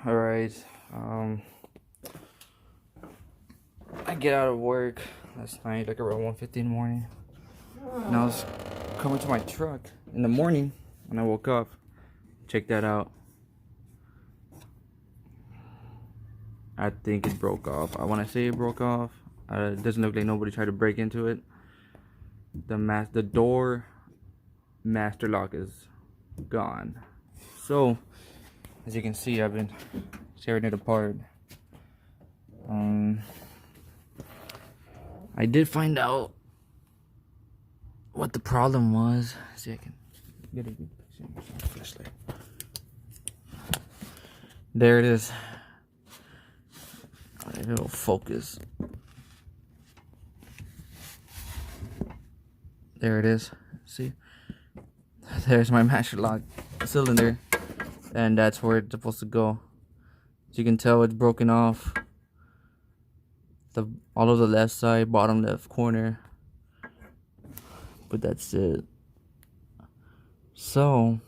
Alright, I get out of work last night, like around 1:50 in the morning. And I was coming to my truck in the morning when I woke up. Check that out. I think it broke off. I want to say it broke off. It doesn't look like nobody tried to break into it. The door master lock is gone. So, as you can see, I've been tearing it apart. I did find out what the problem was. See, I can get a good picture of my flashlight. There it is. It'll focus. There it is. See? There's my master lock cylinder. And that's where it's supposed to go. As you can tell, it's broken off. All of the left side, bottom left corner. But that's it. So,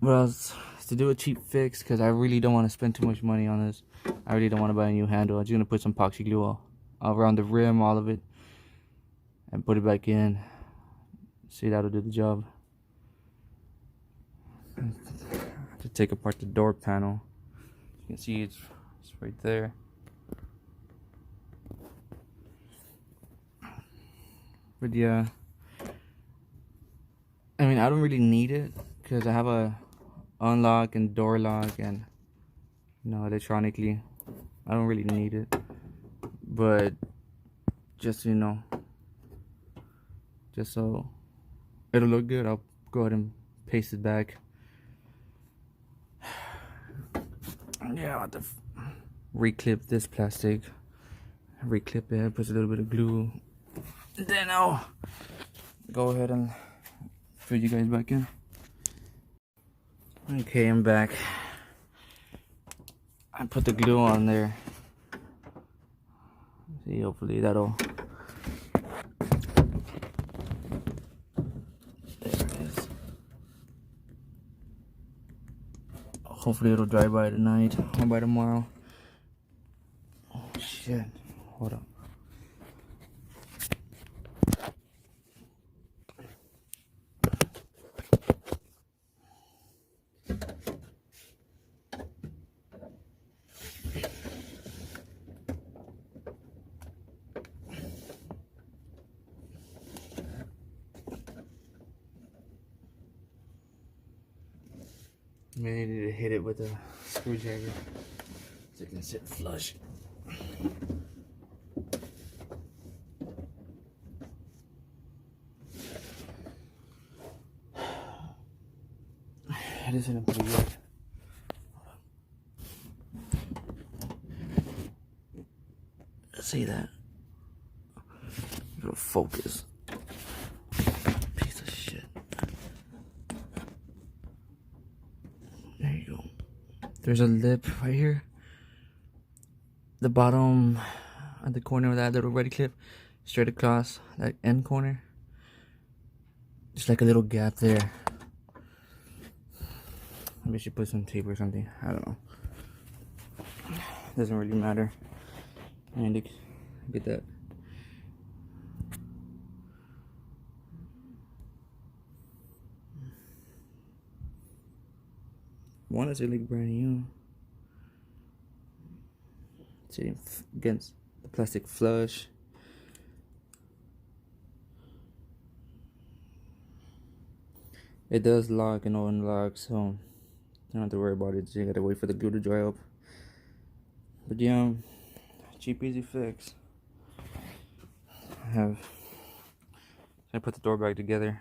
what else? To do a cheap fix, because I really don't want to spend too much money on this. I really don't want to buy a new handle. I'm just going to put some epoxy glue all around the rim, all of it. And put it back in. See, that'll do the job. To take apart the door panel. You can see it's right there. But yeah, I mean, I don't really need it because I have a unlock and door lock and electronically. I don't really need it, but just just so it'll look good, I'll go ahead and paste it back. Yeah, I'll have to reclip this plastic, reclip it, put a little bit of glue, and then I'll go ahead and fit you guys back in. Okay, I'm back. I put the glue on there. See, hopefully that'll. There it is. Hopefully it'll dry by tonight or by tomorrow. Oh shit! Hold up. Maybe I need to hit it with a screwdriver so it can sit flush. It isn't pretty good. See that? It'll focus. Piece of shit. There you go. There's a lip right here. The bottom at the corner of that little red clip, straight across that end corner. Just like a little gap there. Maybe I should put some tape or something. I don't know. Doesn't really matter. I need to get that. One is really brand new. Sitting against the plastic flush. It does lock and unlock, so you don't have to worry about it. You gotta wait for the glue to dry up. But yeah, cheap, easy fix. I put the door back together.